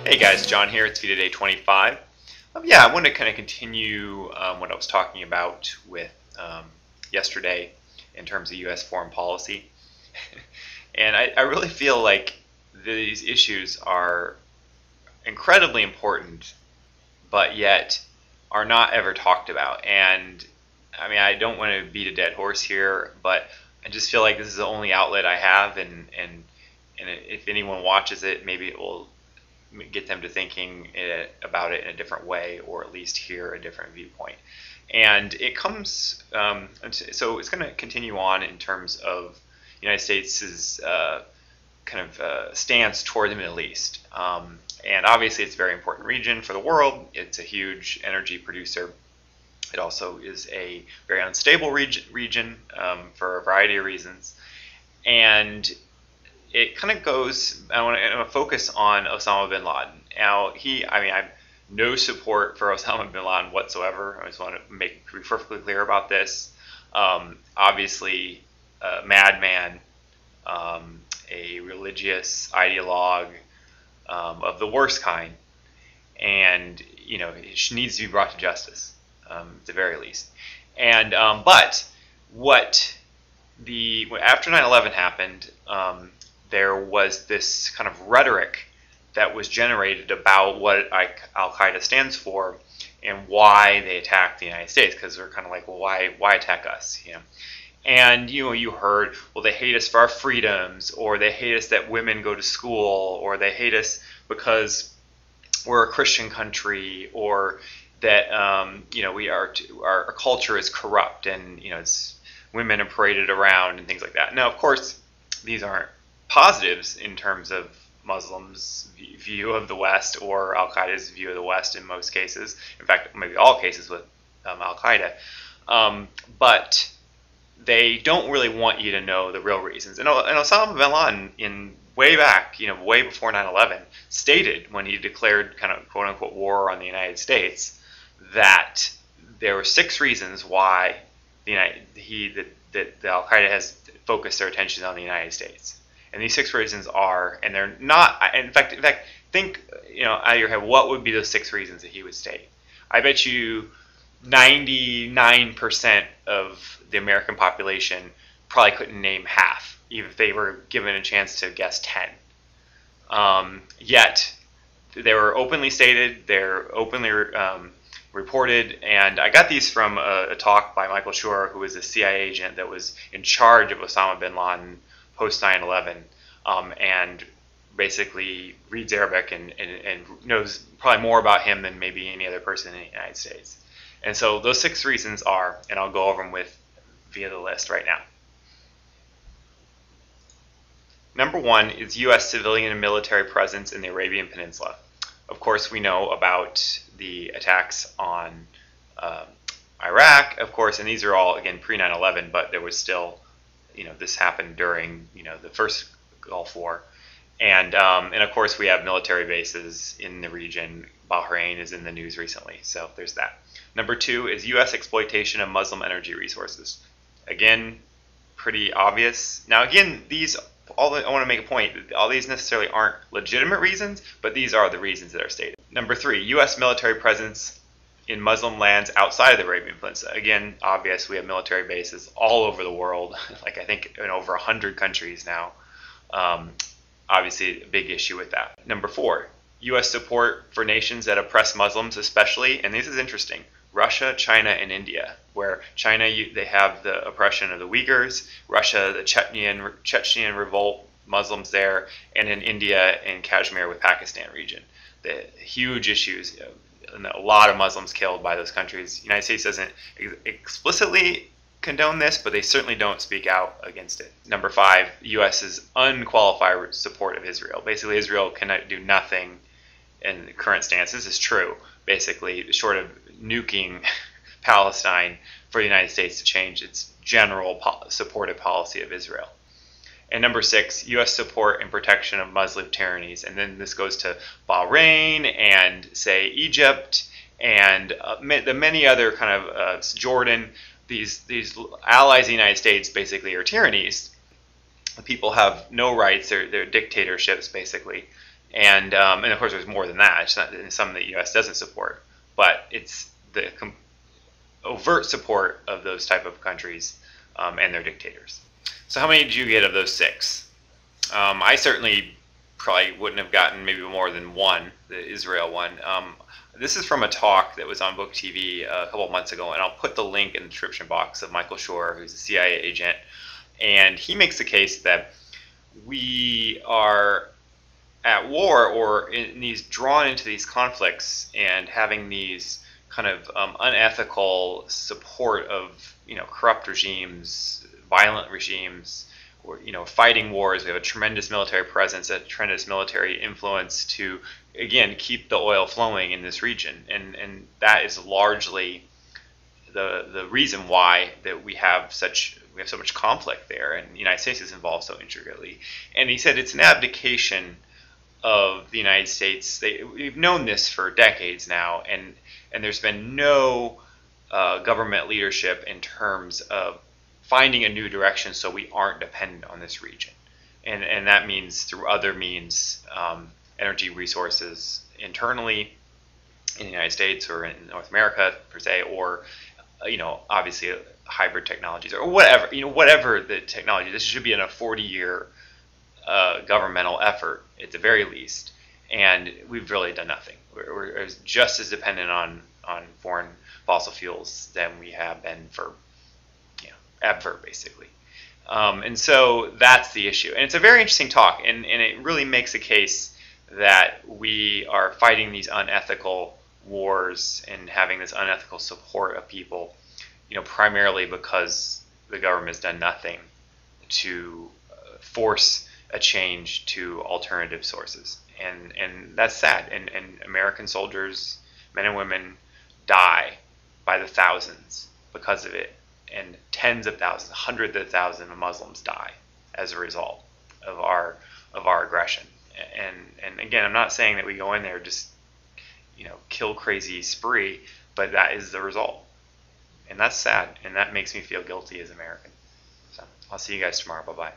Hey guys, John here. It's VEDA Day 25. I want to kind of continue what I was talking about with yesterday in terms of U.S. foreign policy. And I really feel like these issues are incredibly important, but yet are not ever talked about. And I mean, I don't want to beat a dead horse here, but I just feel like this is the only outlet I have, and if anyone watches it, maybe it will get them to thinking about it in a different way, or at least hear a different viewpoint. And it comes, so it's going to continue on in terms of the United States' stance toward the Middle East. And obviously it's a very important region for the world. It's a huge energy producer. It also is a very unstable region for a variety of reasons. And it kind of goes, I want to focus on Osama Bin Laden. Now, I have no support for Osama Bin Laden whatsoever. I just want to be perfectly clear about this. Obviously, a madman, a religious ideologue of the worst kind, and it needs to be brought to justice, at the very least. And but after 9/11 happened, there was this kind of rhetoric that was generated about what Al-Qaeda stands for and why they attacked the United States, because they're kind of like, well, why attack us? And you heard, well, they hate us for our freedoms, or they hate us that women go to school, or they hate us because we're a Christian country, or that our culture is corrupt, and it's women are paraded around and things like that. Now, of course, these aren't positives in terms of Muslims' view of the West, or Al-Qaeda's view of the West in most cases. In fact, maybe all cases with Al-Qaeda. But they don't really want you to know the real reasons. And Osama bin Laden, way back, way before 9/11, stated when he declared kind of quote-unquote war on the United States that there were 6 reasons why the Al-Qaeda has focused their attention on the United States. And these 6 reasons are, and they're not, in fact, think, out of your head, what would be those 6 reasons that he would state? I bet you 99% of the American population probably couldn't name half, even if they were given a chance to guess 10. Yet, they were openly stated, they're openly reported, and I got these from a talk by Michael Scheuer, who was a CIA agent that was in charge of Osama bin Laden post 9/11, and basically reads Arabic and knows probably more about him than maybe any other person in the United States. And so those 6 reasons are, and I'll go over them via the list right now. Number 1 is U.S. civilian and military presence in the Arabian Peninsula. Of course, we know about the attacks on Iraq, of course, and these are all, again, pre-9/11, but there was still, this happened during, the first Gulf War. And of course, we have military bases in the region. Bahrain is in the news recently, so there's that. Number 2 is U.S. exploitation of Muslim energy resources. Again, pretty obvious. Now, again, I want to make a point. All these necessarily aren't legitimate reasons, but these are the reasons that are stated. Number 3, U.S. military presence in Muslim lands outside of the Arabian Peninsula. Again, obvious. We have military bases all over the world, like I think in over 100 countries now. Obviously, a big issue with that. Number 4, U.S. support for nations that oppress Muslims, especially, and this is interesting, Russia, China, and India, where China, they have the oppression of the Uyghurs, Russia, the Chechen revolt, Muslims there, and in India and Kashmir with Pakistan region. The huge issues, and a lot of Muslims killed by those countries. The United States doesn't explicitly condone this, but they certainly don't speak out against it. Number 5, U.S.'s unqualified support of Israel. Basically, Israel cannot do nothing in the current stance. This is true, basically, short of nuking Palestine, for the United States to change its general supportive policy of Israel. And number 6, U.S. support and protection of Muslim tyrannies. And then this goes to Bahrain and, say, Egypt and the many other kind of Jordan. These allies of the United States basically are tyrannies. The people have no rights. They're dictatorships, basically. And of course, there's more than that. It's not some that the U.S. doesn't support, but it's the overt support of those type of countries and their dictators. So how many did you get of those 6? I certainly probably wouldn't have gotten maybe more than one, the Israel one. This is from a talk that was on Book TV a couple of months ago, and I'll put the link in the description box of Michael Scheuer, who's a CIA agent, and he makes the case that we are at war or drawn into these conflicts and having these kind of unethical support of corrupt regimes, violent regimes, or fighting wars. We have a tremendous military presence, a tremendous military influence to again keep the oil flowing in this region, and that is largely the reason why that we have so much conflict there, and the United States is involved so intricately. And he said it's an abdication of the United States. We've known this for decades now, and there's been no government leadership in terms of finding a new direction so we aren't dependent on this region. And that means through other means, energy resources internally in the United States or in North America per se, or obviously hybrid technologies or whatever, whatever the technology. This should be in a 40-year governmental effort at the very least, and we've really done nothing. We're just as dependent on foreign fossil fuels than we have been for ever, basically. And so that's the issue. And it's a very interesting talk, and it really makes a case that we are fighting these unethical wars and having this unethical support of people, primarily because the government has done nothing to force a change to alternative sources. And that's sad. And American soldiers, men and women, die by the thousands because of it. And tens of thousands, hundreds of thousands of Muslims die as a result of our aggression. And again, I'm not saying that we go in there just kill crazy spree, but that is the result, and that's sad, and that makes me feel guilty as American. So I'll see you guys tomorrow. Bye bye.